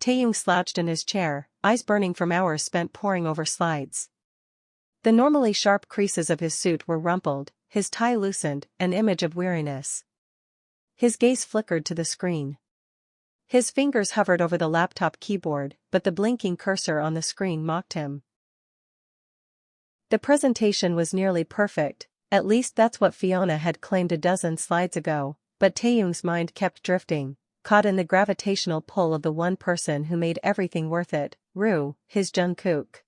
Taehyung slouched in his chair, eyes burning from hours spent poring over slides. The normally sharp creases of his suit were rumpled, his tie loosened, an image of weariness. His gaze flickered to the screen. His fingers hovered over the laptop keyboard, but the blinking cursor on the screen mocked him. The presentation was nearly perfect, at least that's what Fiona had claimed a dozen slides ago, but Taehyung's mind kept drifting, caught in the gravitational pull of the one person who made everything worth it, his Jungkook.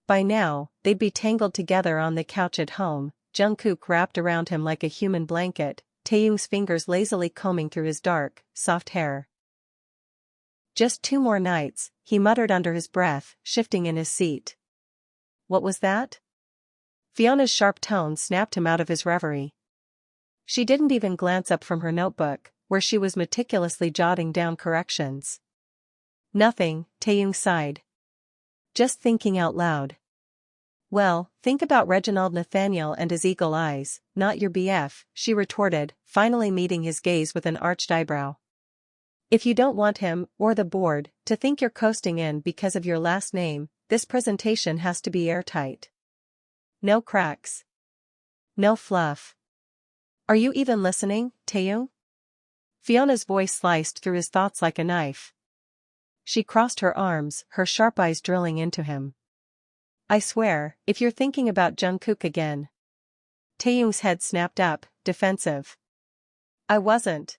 By now, they'd be tangled together on the couch at home, Jungkook wrapped around him like a human blanket, Taehyung's fingers lazily combing through his dark, soft hair. Just 2 more nights, he muttered under his breath, shifting in his seat. What was that? Fiona's sharp tone snapped him out of his reverie. She didn't even glance up from her notebook, where she was meticulously jotting down corrections. Nothing, Taehyung sighed. Just thinking out loud. Well, think about Reginald Nathaniel and his eagle eyes, not your BF, she retorted, finally meeting his gaze with an arched eyebrow. If you don't want him, or the board, to think you're coasting in because of your last name, this presentation has to be airtight. No cracks. No fluff. Are you even listening, Taehyung? Fiona's voice sliced through his thoughts like a knife. She crossed her arms, her sharp eyes drilling into him. I swear, if you're thinking about Jungkook again. Taehyung's head snapped up, defensive. I wasn't.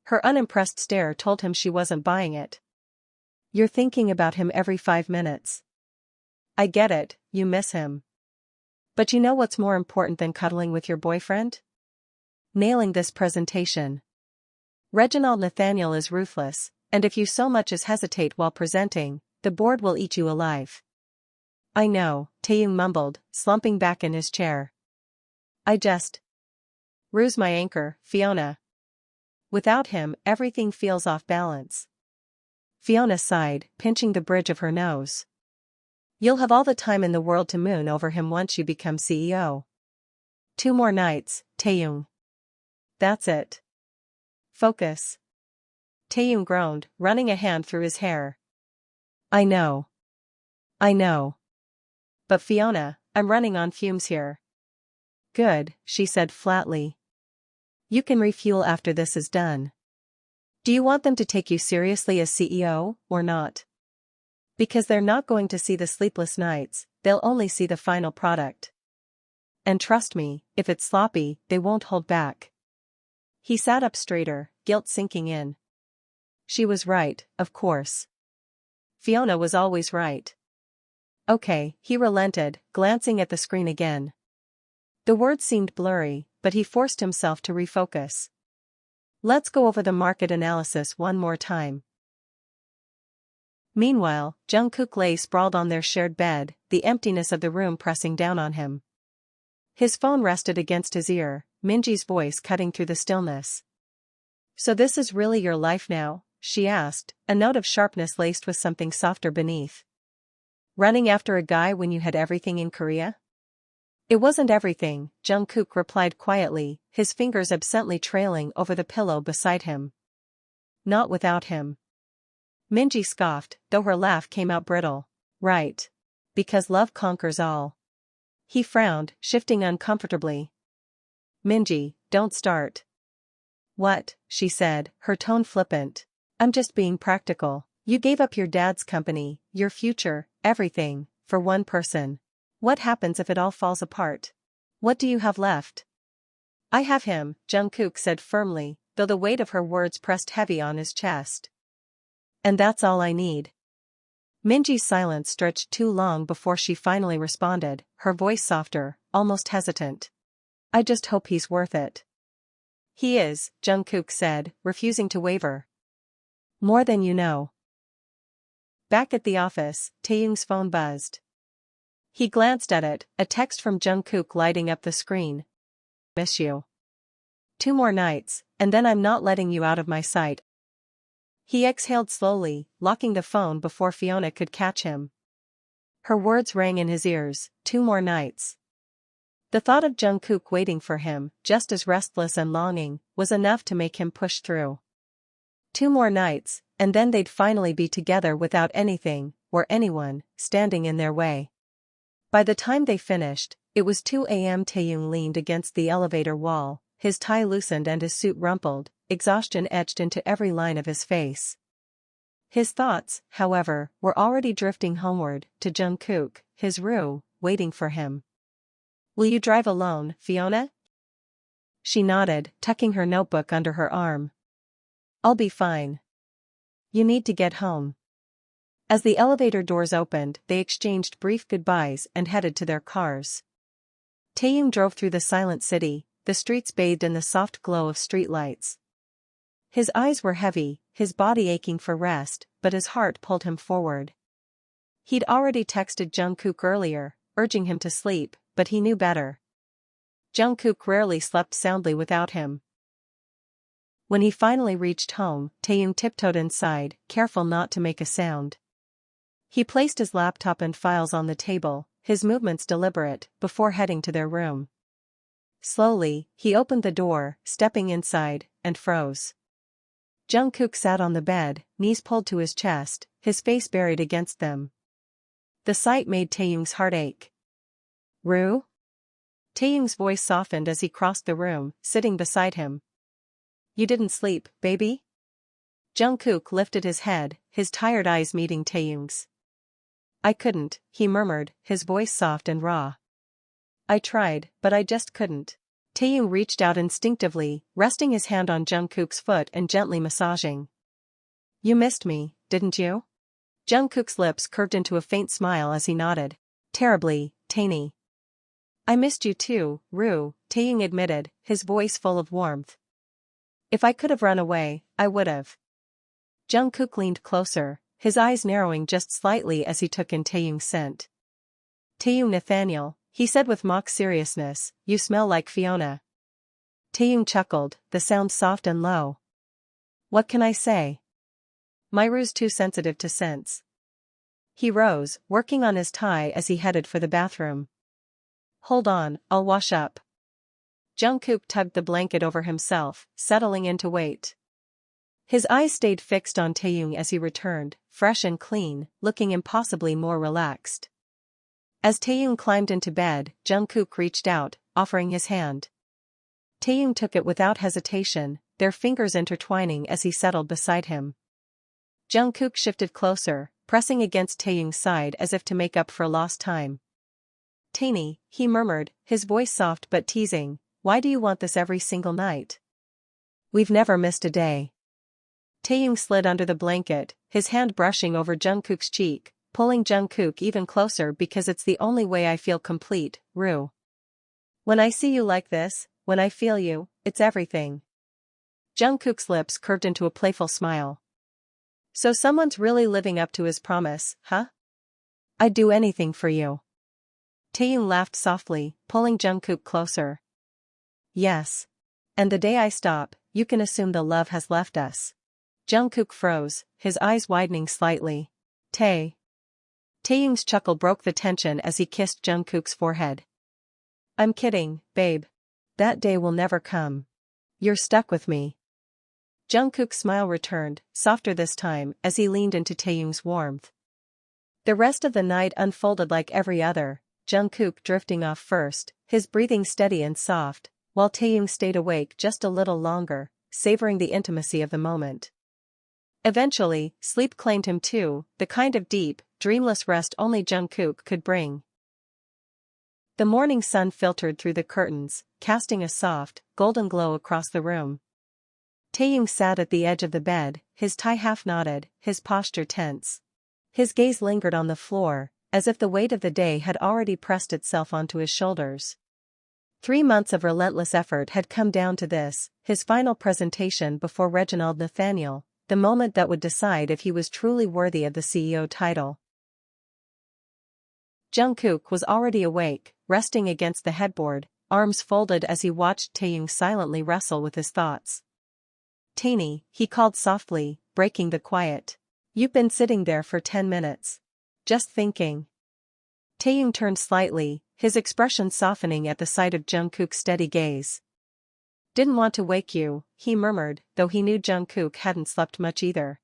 Her unimpressed stare told him she wasn't buying it. You're thinking about him every 5 minutes. I get it, you miss him. But you know what's more important than cuddling with your boyfriend? Nailing this presentation. Reginald Nathaniel is ruthless, and if you so much as hesitate while presenting, the board will eat you alive. I know, Taehyung mumbled, slumping back in his chair. I just ruse my anchor, Fiona. Without him, everything feels off balance. Fiona sighed, pinching the bridge of her nose. You'll have all the time in the world to moon over him once you become CEO. 2 more nights, Taehyung. That's it. Focus. Taehyung groaned, running a hand through his hair. I know. I know. But Fiona, I'm running on fumes here. Good, she said flatly. You can refuel after this is done. Do you want them to take you seriously as CEO, or not? Because they're not going to see the sleepless nights, they'll only see the final product. And trust me, if it's sloppy, they won't hold back. He sat up straighter, guilt sinking in. She was right, of course. Fiona was always right. Okay, he relented, glancing at the screen again. The words seemed blurry, but he forced himself to refocus. Let's go over the market analysis one more time. Meanwhile, Jungkook lay sprawled on their shared bed, the emptiness of the room pressing down on him. His phone rested against his ear, Minji's voice cutting through the stillness. So this is really your life now? She asked, a note of sharpness laced with something softer beneath. Running after a guy when you had everything in Korea? It wasn't everything, Jungkook replied quietly, his fingers absently trailing over the pillow beside him. Not without him. Minji scoffed, though her laugh came out brittle. Right. Because love conquers all. He frowned, shifting uncomfortably. Minji, don't start. What? She said, her tone flippant. I'm just being practical. You gave up your dad's company, your future, everything, for one person. What happens if it all falls apart? What do you have left? I have him, Jungkook said firmly, though the weight of her words pressed heavy on his chest. And that's all I need. Minji's silence stretched too long before she finally responded, her voice softer, almost hesitant. I just hope he's worth it. He is, Jungkook said, refusing to waver. More than you know. Back at the office, Taehyung's phone buzzed. He glanced at it, a text from Jungkook lighting up the screen. Miss you. 2 more nights, and then I'm not letting you out of my sight. He exhaled slowly, locking the phone before Fiona could catch him. Her words rang in his ears, 2 more nights. The thought of Jungkook waiting for him, just as restless and longing, was enough to make him push through. 2 more nights, and then they'd finally be together without anything, or anyone, standing in their way. By the time they finished, it was 2 a.m. Taehyung leaned against the elevator wall, his tie loosened and his suit rumpled, exhaustion etched into every line of his face. His thoughts, however, were already drifting homeward, to Jungkook, his Rue, waiting for him. "Will you drive alone, Fiona?" She nodded, tucking her notebook under her arm. "I'll be fine. You need to get home." As the elevator doors opened, they exchanged brief goodbyes and headed to their cars. Taehyung drove through the silent city, the streets bathed in the soft glow of streetlights. His eyes were heavy, his body aching for rest, but his heart pulled him forward. He'd already texted Jungkook earlier, urging him to sleep, but he knew better. Jungkook rarely slept soundly without him. When he finally reached home, Taehyung tiptoed inside, careful not to make a sound. He placed his laptop and files on the table, his movements deliberate, before heading to their room. Slowly, he opened the door, stepping inside, and froze. Jungkook sat on the bed, knees pulled to his chest, his face buried against them. The sight made Taehyung's heart ache. "Rue?" Taehyung's voice softened as he crossed the room, sitting beside him. "You didn't sleep, baby?" Jungkook lifted his head, his tired eyes meeting Taehyung's. "I couldn't," he murmured, his voice soft and raw. "I tried, but I just couldn't." Taehyung reached out instinctively, resting his hand on Jungkook's foot and gently massaging. "You missed me, didn't you?" Jungkook's lips curved into a faint smile as he nodded. "Terribly, Tainy." "I missed you too, Rue," Taehyung admitted, his voice full of warmth. "If I could have run away, I would have." Jungkook leaned closer, his eyes narrowing just slightly as he took in Taehyung's scent. "Taehyung Nathaniel," he said with mock seriousness, "you smell like Fiona." Taehyung chuckled, the sound soft and low. "What can I say? My Rue's too sensitive to scents." He rose, working on his tie as he headed for the bathroom. "Hold on, I'll wash up." Jungkook tugged the blanket over himself, settling in to wait. His eyes stayed fixed on Taehyung as he returned, fresh and clean, looking impossibly more relaxed. As Taehyung climbed into bed, Jungkook reached out, offering his hand. Taehyung took it without hesitation, their fingers intertwining as he settled beside him. Jungkook shifted closer, pressing against Taehyung's side as if to make up for lost time. "Tainy," he murmured, his voice soft but teasing, "why do you want this every single night? We've never missed a day." Taehyung slid under the blanket, his hand brushing over Jungkook's cheek, pulling Jungkook even closer because it's the only way I feel complete, Rue. When I see you like this, when I feel you, it's everything. Jungkook's lips curved into a playful smile. "So someone's really living up to his promise, huh? I'd do anything for you." Taehyung laughed softly, pulling Jungkook closer. "Yes. And the day I stop, you can assume the love has left us." Jungkook froze, his eyes widening slightly. Taehyung's chuckle broke the tension as he kissed Jungkook's forehead. "I'm kidding, babe. That day will never come. You're stuck with me." Jungkook's smile returned, softer this time, as he leaned into Taehyung's warmth. The rest of the night unfolded like every other, Jungkook drifting off first, his breathing steady and soft, while Taehyung stayed awake just a little longer, savoring the intimacy of the moment. Eventually, sleep claimed him too, the kind of deep, dreamless rest only Jungkook could bring. The morning sun filtered through the curtains, casting a soft, golden glow across the room. Taehyung sat at the edge of the bed, his tie half knotted, his posture tense. His gaze lingered on the floor, as if the weight of the day had already pressed itself onto his shoulders. 3 months of relentless effort had come down to this, his final presentation before Reginald Nathaniel, the moment that would decide if he was truly worthy of the CEO title. Jungkook was already awake, resting against the headboard, arms folded as he watched Taehyung silently wrestle with his thoughts. "Tainy," he called softly, breaking the quiet. "You've been sitting there for 10 minutes. Just thinking." Taehyung turned slightly, his expression softening at the sight of Jungkook's steady gaze. "Didn't want to wake you," he murmured, though he knew Jungkook hadn't slept much either.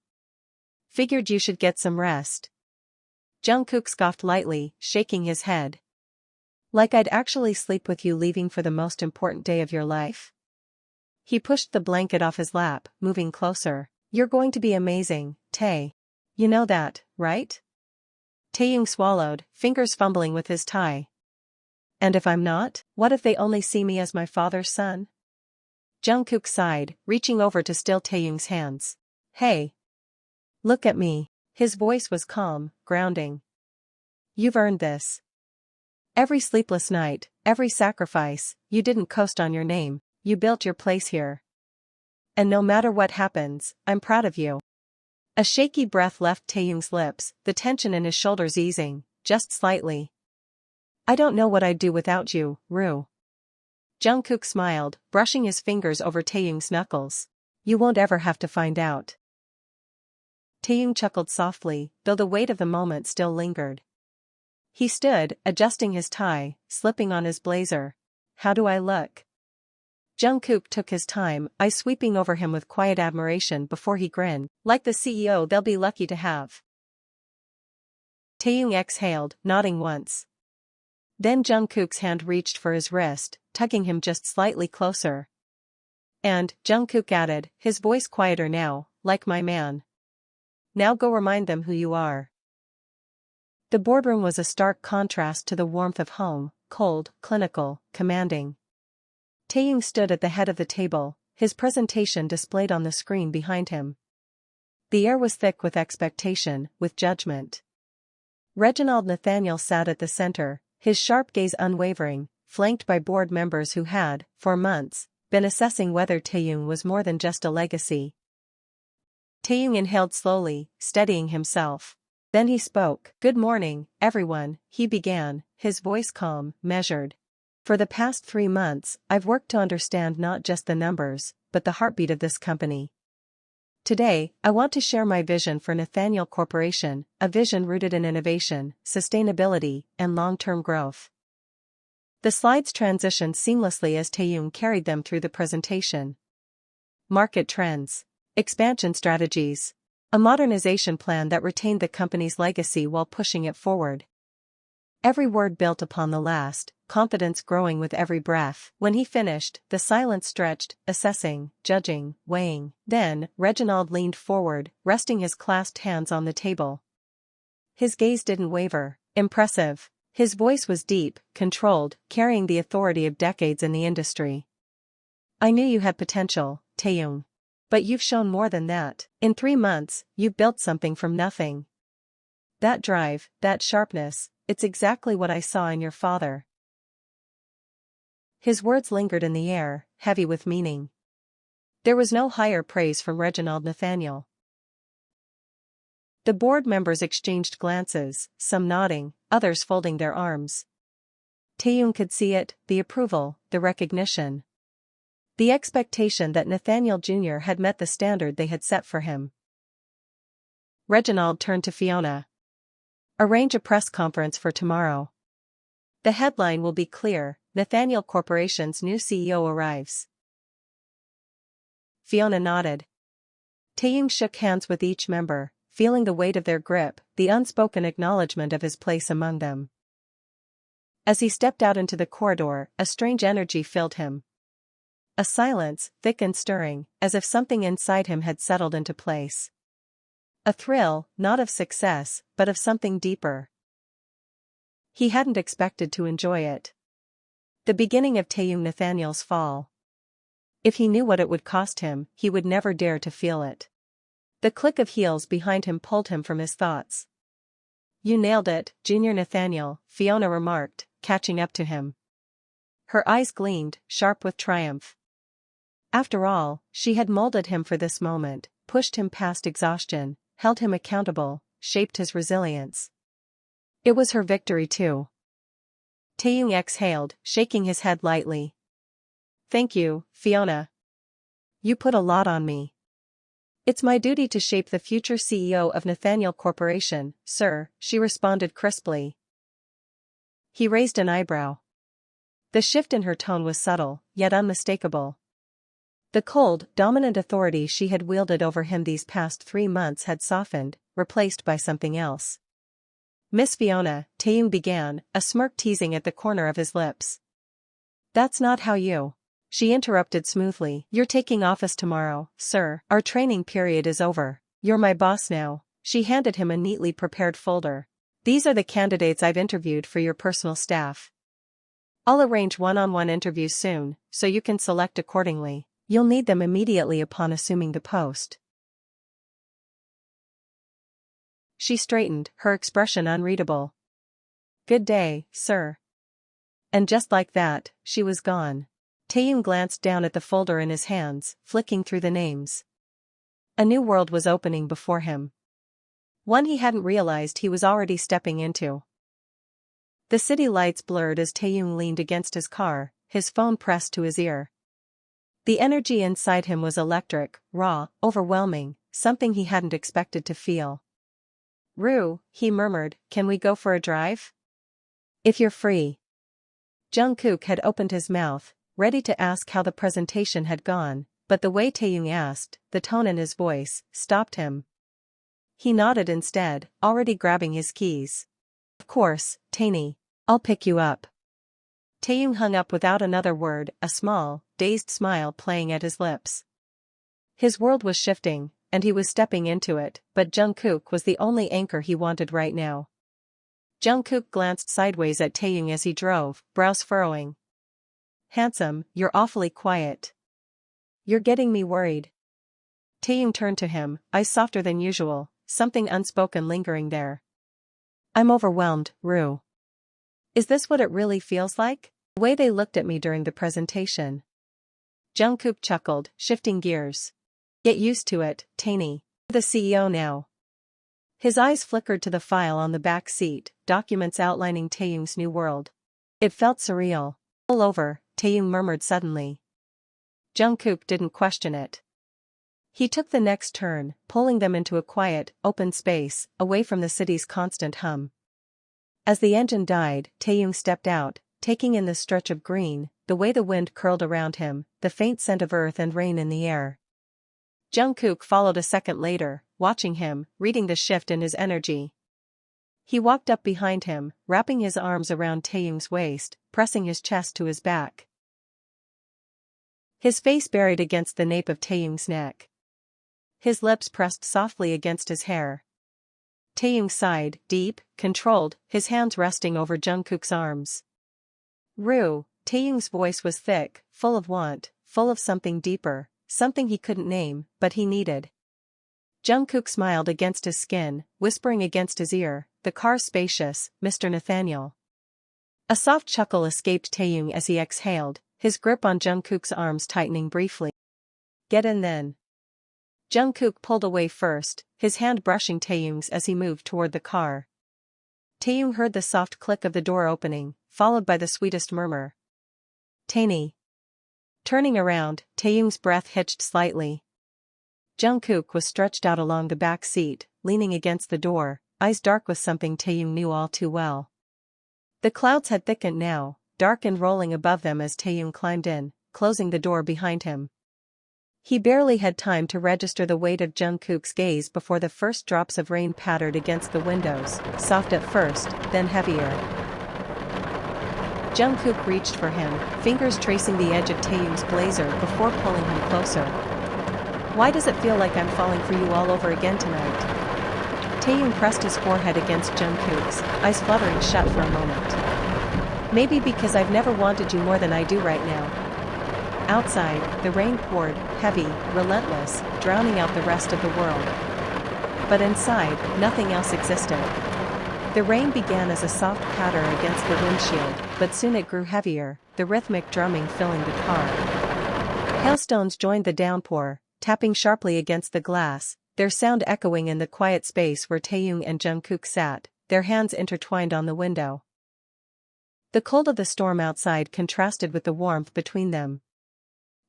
Figured you should get some rest. Jungkook scoffed lightly, shaking his head. Like I'd actually sleep with you leaving for the most important day of your life. He pushed the blanket off his lap, moving closer. You're going to be amazing, Tae. You know that, right? Taehyung swallowed, fingers fumbling with his tie. And if I'm not, what if they only see me as my father's son? Jungkook sighed, reaching over to still Taehyung's hands. Hey. Look at me. His voice was calm, grounding. You've earned this. Every sleepless night, every sacrifice, you didn't coast on your name, you built your place here. And no matter what happens, I'm proud of you. A shaky breath left Taehyung's lips, the tension in his shoulders easing, just slightly. I don't know what I'd do without you, Rue. Jungkook smiled, brushing his fingers over Taehyung's knuckles. You won't ever have to find out. Taehyung chuckled softly, though the weight of the moment still lingered. He stood, adjusting his tie, slipping on his blazer. How do I look? Jungkook took his time, eyes sweeping over him with quiet admiration before he grinned, like the CEO they'll be lucky to have. Taehyung exhaled, nodding once. Then Jungkook's hand reached for his wrist, tugging him just slightly closer. And, Jungkook added, his voice quieter now, like my man. Now go remind them who you are. The boardroom was a stark contrast to the warmth of home, cold, clinical, commanding. Taehyung stood at the head of the table, his presentation displayed on the screen behind him. The air was thick with expectation, with judgment. Reginald Nathaniel sat at the center, his sharp gaze unwavering, flanked by board members who had, for months, been assessing whether Taehyung was more than just a legacy. Taehyung inhaled slowly, steadying himself. Then he spoke. Good morning, everyone, he began, his voice calm, measured. For the past 3 months, I've worked to understand not just the numbers, but the heartbeat of this company. Today, I want to share my vision for Nathaniel Corporation, a vision rooted in innovation, sustainability, and long-term growth. The slides transitioned seamlessly as Taehyung carried them through the presentation. Market trends. Expansion strategies. A modernization plan that retained the company's legacy while pushing it forward. Every word built upon the last, confidence growing with every breath. When he finished, the silence stretched, assessing, judging, weighing. Then, Reginald leaned forward, resting his clasped hands on the table. His gaze didn't waver. Impressive. His voice was deep, controlled, carrying the authority of decades in the industry. I knew you had potential, Taehyung. But you've shown more than that. In 3 months, you've built something from nothing. That drive, that sharpness, it's exactly what I saw in your father. His words lingered in the air, heavy with meaning. There was no higher praise from Reginald Nathaniel. The board members exchanged glances, some nodding, others folding their arms. Taehyung could see it, the approval, the recognition. The expectation that Nathaniel Jr. had met the standard they had set for him. Reginald turned to Fiona. Arrange a press conference for tomorrow. The headline will be clear, Nathaniel Corporation's new CEO arrives. Fiona nodded. Taehyung shook hands with each member, feeling the weight of their grip, the unspoken acknowledgement of his place among them. As he stepped out into the corridor, a strange energy filled him. A silence, thick and stirring, as if something inside him had settled into place. A thrill, not of success, but of something deeper. He hadn't expected to enjoy it. The beginning of Taehyung Nathaniel's fall. If he knew what it would cost him, he would never dare to feel it. The click of heels behind him pulled him from his thoughts. You nailed it, Junior Nathaniel, Fiona remarked, catching up to him. Her eyes gleamed, sharp with triumph. After all, she had molded him for this moment, pushed him past exhaustion, held him accountable, shaped his resilience. It was her victory too. Taehyung exhaled, shaking his head lightly. Thank you, Fiona. You put a lot on me. It's my duty to shape the future CEO of Nathaniel Corporation, sir, she responded crisply. He raised an eyebrow. The shift in her tone was subtle, yet unmistakable. The cold, dominant authority she had wielded over him these past 3 months had softened, replaced by something else. "Miss Fiona," Taehyung began, a smirk teasing at the corner of his lips. "That's not how you..." She interrupted smoothly. "You're taking office tomorrow, sir. Our training period is over. You're my boss now." She handed him a neatly prepared folder. "These are the candidates I've interviewed for your personal staff. I'll arrange one-on-one interviews soon, so you can select accordingly. You'll need them immediately upon assuming the post." She straightened, her expression unreadable. "Good day, sir." And just like that, she was gone. Taehyung glanced down at the folder in his hands, flicking through the names. A new world was opening before him. One he hadn't realized he was already stepping into. The city lights blurred as Taehyung leaned against his car, his phone pressed to his ear. The energy inside him was electric, raw, overwhelming, something he hadn't expected to feel. "Rue," he murmured, "can we go for a drive? If you're free." Jungkook had opened his mouth, ready to ask how the presentation had gone, but the way Taehyung asked, the tone in his voice, stopped him. He nodded instead, already grabbing his keys. "Of course, Tainy. I'll pick you up." Taehyung hung up without another word, a small, dazed smile playing at his lips. His world was shifting, and he was stepping into it, but Jungkook was the only anchor he wanted right now. Jungkook glanced sideways at Taehyung as he drove, brows furrowing. "Handsome, you're awfully quiet. You're getting me worried." Taehyung turned to him, eyes softer than usual, something unspoken lingering there. "I'm overwhelmed, Rue. Is this what it really feels like? The way they looked at me during the presentation." Jungkook chuckled, shifting gears. "Get used to it, Tainy. You're the CEO now." His eyes flickered to the file on the back seat, documents outlining Taehyung's new world. It felt surreal. "Pull over," Taehyung murmured suddenly. Jungkook didn't question it. He took the next turn, pulling them into a quiet, open space, away from the city's constant hum. As the engine died, Taehyung stepped out, taking in the stretch of green, the way the wind curled around him, the faint scent of earth and rain in the air. Jungkook followed a second later, watching him, reading the shift in his energy. He walked up behind him, wrapping his arms around Taehyung's waist, pressing his chest to his back. His face buried against the nape of Taehyung's neck. His lips pressed softly against his hair. Taehyung sighed, deep, controlled, his hands resting over Jungkook's arms. "Rue," Taehyung's voice was thick, full of want, full of something deeper, something he couldn't name, but he needed. Jungkook smiled against his skin, whispering against his ear, "The car's spacious, Mr. Nathaniel." A soft chuckle escaped Taehyung as he exhaled, his grip on Jungkook's arms tightening briefly. "Get in then." Jungkook pulled away first, his hand brushing Taehyung's as he moved toward the car. Taehyung heard the soft click of the door opening, followed by the sweetest murmur. "Tainy." Turning around, Taehyung's breath hitched slightly. Jungkook was stretched out along the back seat, leaning against the door, eyes dark with something Taehyung knew all too well. The clouds had thickened now, dark and rolling above them as Taehyung climbed in, closing the door behind him. He barely had time to register the weight of Jungkook's gaze before the first drops of rain pattered against the windows, soft at first, then heavier. Jungkook reached for him, fingers tracing the edge of Taehyung's blazer before pulling him closer. "Why does it feel like I'm falling for you all over again tonight?" Taehyung pressed his forehead against Jungkook's, eyes fluttering shut for a moment. "Maybe because I've never wanted you more than I do right now." Outside, the rain poured, heavy, relentless, drowning out the rest of the world. But inside, nothing else existed. The rain began as a soft patter against the windshield, but soon it grew heavier, the rhythmic drumming filling the car. Hailstones joined the downpour, tapping sharply against the glass, their sound echoing in the quiet space where Taehyung and Jungkook sat, their hands intertwined on the window. The cold of the storm outside contrasted with the warmth between them.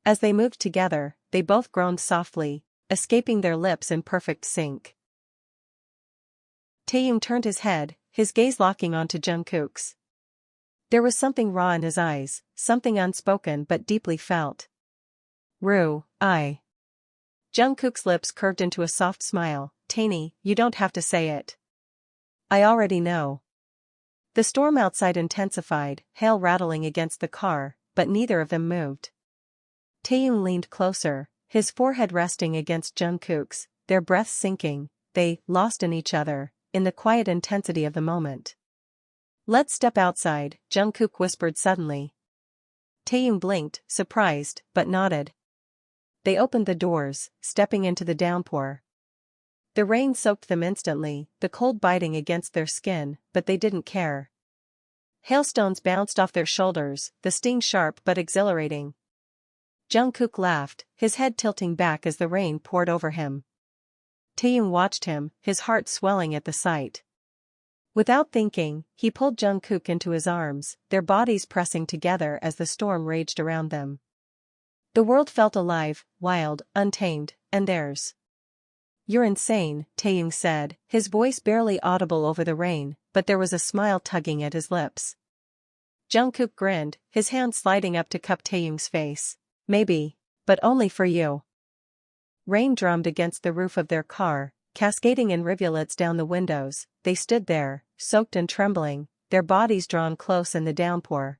As they moved together, they both groaned softly, escaping their lips in perfect sync. Taehyung turned his head, his gaze locking onto Jungkook's. There was something raw in his eyes, something unspoken but deeply felt. "Rue, I..." Jungkook's lips curved into a soft smile, Tainy, you don't have to say it. I already know. The storm outside intensified, hail rattling against the car, but neither of them moved. Taehyung leaned closer, his forehead resting against Jungkook's, their breaths sinking, they, lost in each other, in the quiet intensity of the moment. Let's step outside, Jungkook whispered suddenly. Taehyung blinked, surprised, but nodded. They opened the doors, stepping into the downpour. The rain soaked them instantly, the cold biting against their skin, but they didn't care. Hailstones bounced off their shoulders, the sting sharp but exhilarating. Jungkook laughed, his head tilting back as the rain poured over him. Taehyung watched him, his heart swelling at the sight. Without thinking, he pulled Jungkook into his arms, their bodies pressing together as the storm raged around them. The world felt alive, wild, untamed, and theirs. You're insane, Taehyung said, his voice barely audible over the rain, but there was a smile tugging at his lips. Jungkook grinned, his hand sliding up to cup Taehyung's face. Maybe, but only for you. Rain drummed against the roof of their car, cascading in rivulets down the windows. They stood there, soaked and trembling, their bodies drawn close in the downpour.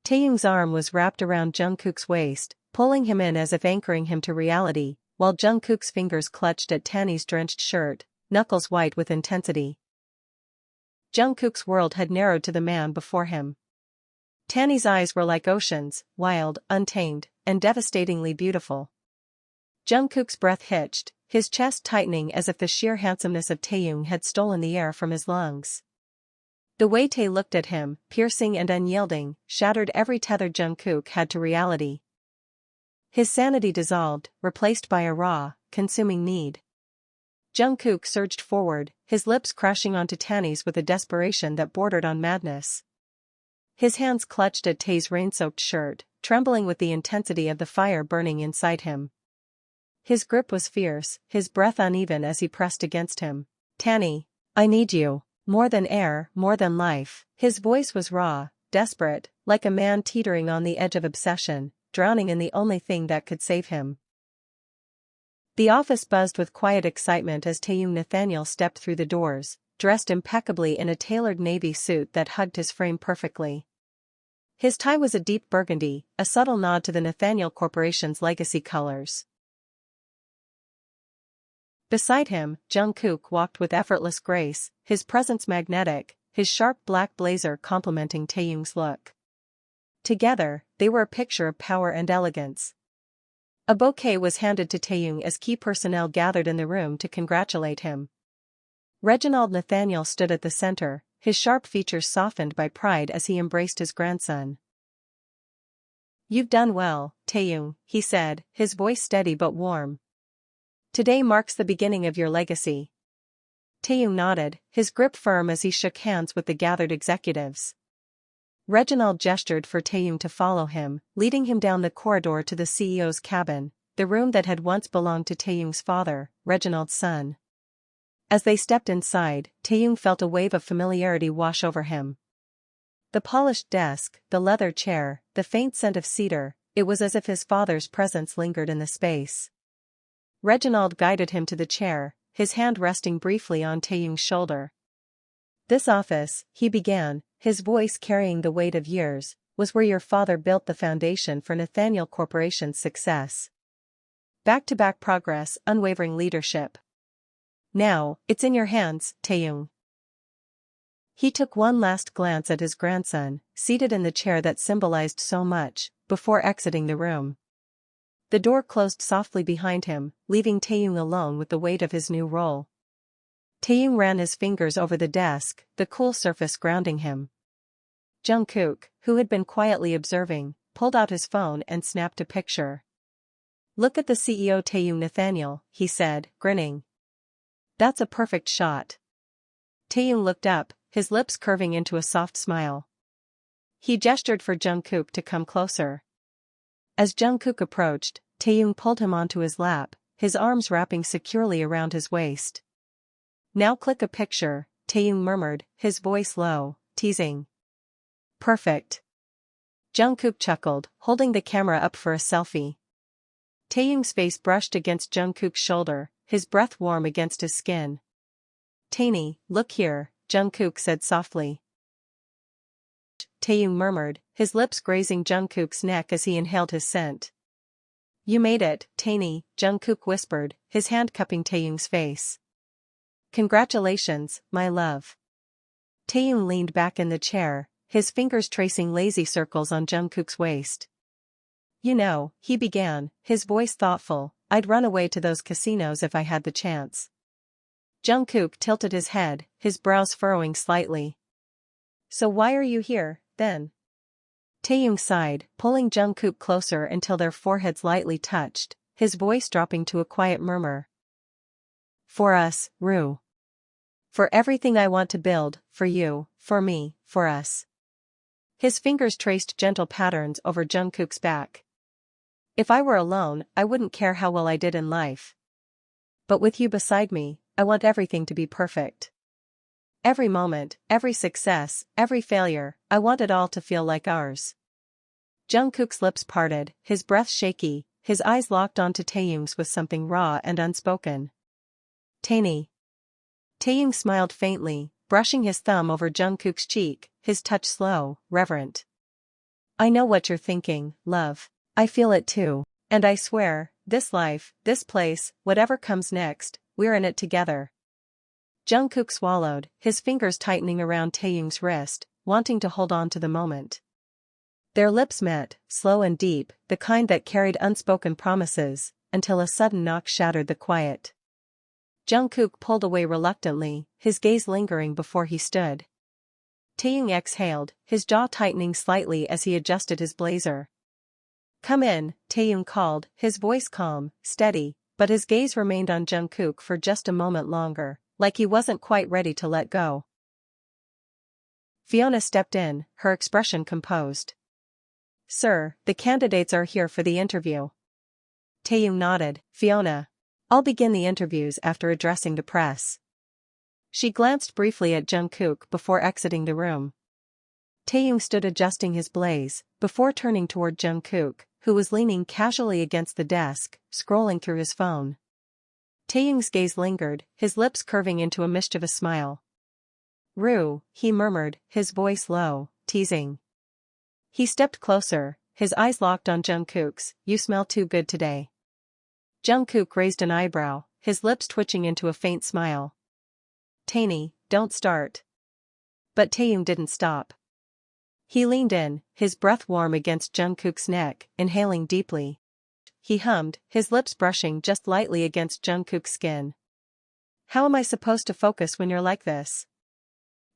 Taehyung's arm was wrapped around Jungkook's waist, pulling him in as if anchoring him to reality, while Jungkook's fingers clutched at Taehyung's drenched shirt, knuckles white with intensity. Jungkook's world had narrowed to the man before him. Taehyung's eyes were like oceans, wild, untamed, and devastatingly beautiful. Jungkook's breath hitched, his chest tightening as if the sheer handsomeness of Taehyung had stolen the air from his lungs. The way Tae looked at him, piercing and unyielding, shattered every tether Jungkook had to reality. His sanity dissolved, replaced by a raw, consuming need. Jungkook surged forward, his lips crashing onto Taehyung's with a desperation that bordered on madness. His hands clutched at Tae's rain-soaked shirt, trembling with the intensity of the fire burning inside him. His grip was fierce, his breath uneven as he pressed against him. Taehyung, I need you, more than air, more than life. His voice was raw, desperate, like a man teetering on the edge of obsession, drowning in the only thing that could save him. The office buzzed with quiet excitement as Taehyung Nathaniel stepped through the doors, dressed impeccably in a tailored navy suit that hugged his frame perfectly. His tie was a deep burgundy, a subtle nod to the Nathaniel Corporation's legacy colors. Beside him, Jungkook walked with effortless grace, his presence magnetic, his sharp black blazer complementing Taehyung's look. Together, they were a picture of power and elegance. A bouquet was handed to Taehyung as key personnel gathered in the room to congratulate him. Reginald Nathaniel stood at the center, his sharp features softened by pride as he embraced his grandson. You've done well, Taehyung, he said, his voice steady but warm. Today marks the beginning of your legacy. Taehyung nodded, his grip firm as he shook hands with the gathered executives. Reginald gestured for Taehyung to follow him, leading him down the corridor to the CEO's cabin, the room that had once belonged to Taehyung's father, Reginald's son. As they stepped inside, Taehyung felt a wave of familiarity wash over him. The polished desk, the leather chair, the faint scent of cedar, it was as if his father's presence lingered in the space. Reginald guided him to the chair, his hand resting briefly on Taehyung's shoulder. This office, he began, his voice carrying the weight of years, was where your father built the foundation for Nathaniel Corporation's success. Back-to-back progress, unwavering leadership. Now, it's in your hands, Taehyung. He took one last glance at his grandson, seated in the chair that symbolized so much, before exiting the room. The door closed softly behind him, leaving Taehyung alone with the weight of his new role. Taehyung ran his fingers over the desk, the cool surface grounding him. Jungkook, who had been quietly observing, pulled out his phone and snapped a picture. Look at the CEO Taehyung Nathaniel, he said, grinning. That's a perfect shot. Taehyung looked up, his lips curving into a soft smile. He gestured for Jungkook to come closer. As Jungkook approached, Taehyung pulled him onto his lap, his arms wrapping securely around his waist. Now click a picture, Taehyung murmured, his voice low, teasing. Perfect. Jungkook chuckled, holding the camera up for a selfie. Taehyung's face brushed against Jungkook's shoulder, his breath warm against his skin. "Tae, look here," Jungkook said softly. Taehyung murmured, his lips grazing Jungkook's neck as he inhaled his scent. "You made it, Tae," Jungkook whispered, his hand cupping Taehyung's face. "Congratulations, my love." Taehyung leaned back in the chair, his fingers tracing lazy circles on Jungkook's waist. "You know," he began, his voice thoughtful, "I'd run away to those casinos if I had the chance." Jungkook tilted his head, his brows furrowing slightly. "So why are you here, then?" Taehyung sighed, pulling Jungkook closer until their foreheads lightly touched, his voice dropping to a quiet murmur. "For us, Rue. For everything I want to build, for you, for me, for us." His fingers traced gentle patterns over Jungkook's back. "If I were alone, I wouldn't care how well I did in life. But with you beside me, I want everything to be perfect. Every moment, every success, every failure, I want it all to feel like ours." Jungkook's lips parted, his breath shaky, his eyes locked onto Taehyung's with something raw and unspoken. "Tae." Taehyung smiled faintly, brushing his thumb over Jungkook's cheek, his touch slow, reverent. "I know what you're thinking, love. I feel it too. And I swear, this life, this place, whatever comes next, we're in it together." Jungkook swallowed, his fingers tightening around Taehyung's wrist, wanting to hold on to the moment. Their lips met, slow and deep, the kind that carried unspoken promises, until a sudden knock shattered the quiet. Jungkook pulled away reluctantly, his gaze lingering before he stood. Taehyung exhaled, his jaw tightening slightly as he adjusted his blazer. "Come in," Taehyung called, his voice calm, steady, but his gaze remained on Jungkook for just a moment longer, like he wasn't quite ready to let go. Fiona stepped in, her expression composed. "Sir, the candidates are here for the interview." Taehyung nodded. "Fiona. I'll begin the interviews after addressing the press." She glanced briefly at Jungkook before exiting the room. Taehyung stood adjusting his blaze, before turning toward Jungkook, who was leaning casually against the desk, scrolling through his phone. Taehyung's gaze lingered, his lips curving into a mischievous smile. "Rue," he murmured, his voice low, teasing. He stepped closer, his eyes locked on Jungkook's. "You smell too good today." Jungkook raised an eyebrow, his lips twitching into a faint smile. "Tae, don't start." But Taehyung didn't stop. He leaned in, his breath warm against Jungkook's neck, inhaling deeply. He hummed, his lips brushing just lightly against Jungkook's skin. "How am I supposed to focus when you're like this?"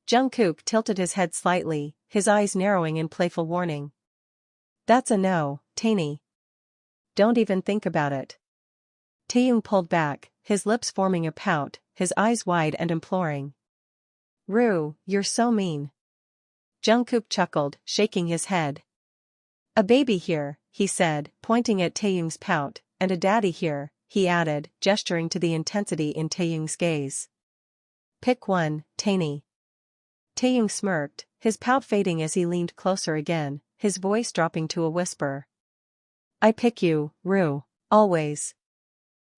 Jungkook tilted his head slightly, his eyes narrowing in playful warning. "That's a no, Tae. Don't even think about it." Taehyung pulled back, his lips forming a pout, his eyes wide and imploring. "Rue, you're so mean." Jungkook chuckled, shaking his head. "A baby here," he said, pointing at Taehyung's pout, "and a daddy here," he added, gesturing to the intensity in Taehyung's gaze. "Pick one, Tae." Taehyung smirked, his pout fading as he leaned closer again, his voice dropping to a whisper. "I pick you, Rue, always."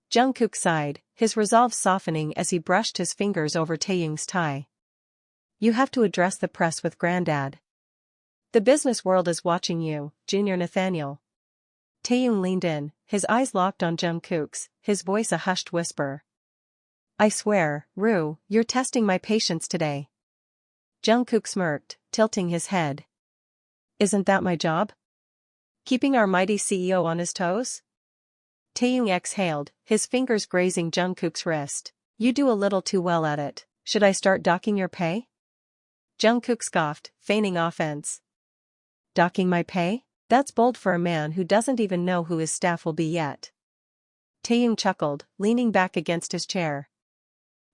Jungkook sighed, his resolve softening as he brushed his fingers over Taehyung's tie. "You have to address the press with Granddad. The business world is watching you, Junior Nathaniel." Taehyung leaned in, his eyes locked on Jungkook's, his voice a hushed whisper. "I swear, Rue, you're testing my patience today." Jungkook smirked, tilting his head. "Isn't that my job? Keeping our mighty CEO on his toes?" Taehyung exhaled, his fingers grazing Jungkook's wrist. "You do a little too well at it. Should I start docking your pay?" Jungkook scoffed, feigning offense. "Docking my pay? That's bold for a man who doesn't even know who his staff will be yet." Taehyung chuckled, leaning back against his chair.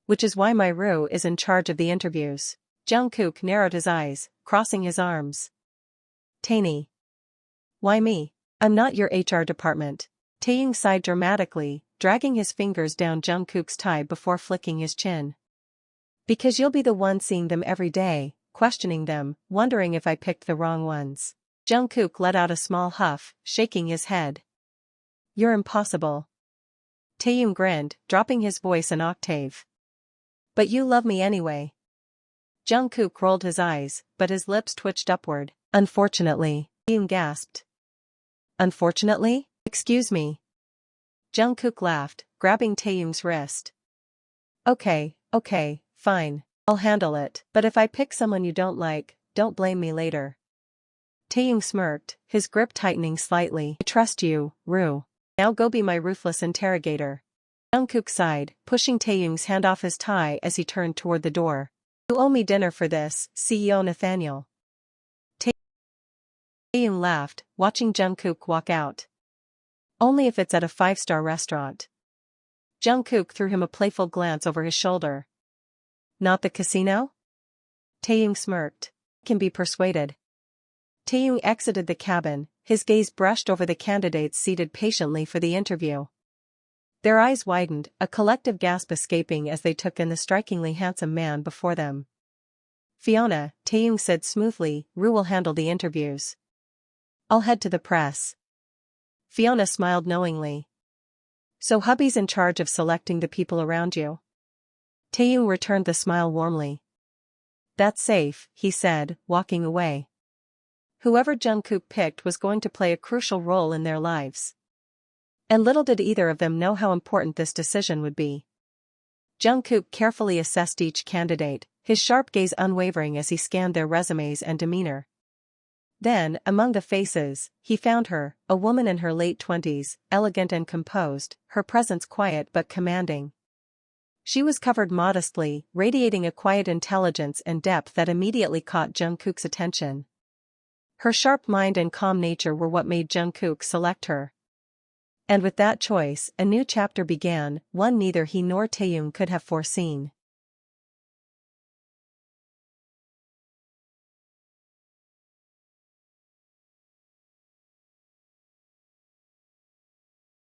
"Which is why my Rue is in charge of the interviews." Jungkook narrowed his eyes, crossing his arms. "Tae. Why me? I'm not your HR department." Taehyung sighed dramatically, dragging his fingers down Jungkook's tie before flicking his chin. "Because you'll be the one seeing them every day, questioning them, wondering if I picked the wrong ones." Jungkook let out a small huff, shaking his head. "You're impossible." Taehyung grinned, dropping his voice an octave. But you love me anyway. Jungkook rolled his eyes, but his lips twitched upward. Unfortunately, Taehyung gasped. Unfortunately? Excuse me. Jungkook laughed, grabbing Taehyung's wrist. Okay, fine. I'll handle it. But if I pick someone you don't like, don't blame me later. Taehyung smirked, his grip tightening slightly. I trust you, Ru. Now go be my ruthless interrogator. Jungkook sighed, pushing Taehyung's hand off his tie as he turned toward the door. You owe me dinner for this, CEO Nathaniel. Taehyung laughed, watching Jungkook walk out. Only if it's at a 5-star restaurant. Jungkook threw him a playful glance over his shoulder. Not the casino? Taehyung smirked. Can be persuaded. Taehyung exited the cabin, his gaze brushed over the candidates seated patiently for the interview. Their eyes widened, a collective gasp escaping as they took in the strikingly handsome man before them. Fiona, Taehyung said smoothly, Ru will handle the interviews. I'll head to the press. Fiona smiled knowingly. So hubby's in charge of selecting the people around you? Taehyung returned the smile warmly. That's safe, he said, walking away. Whoever Jungkook picked was going to play a crucial role in their lives. And little did either of them know how important this decision would be. Jungkook carefully assessed each candidate, his sharp gaze unwavering as he scanned their resumes and demeanor. Then, among the faces, he found her, a woman in her late 20s, elegant and composed, her presence quiet but commanding. She was covered modestly, radiating a quiet intelligence and depth that immediately caught Jungkook's attention. Her sharp mind and calm nature were what made Jungkook select her. And with that choice, a new chapter began, one neither he nor Taehyung could have foreseen.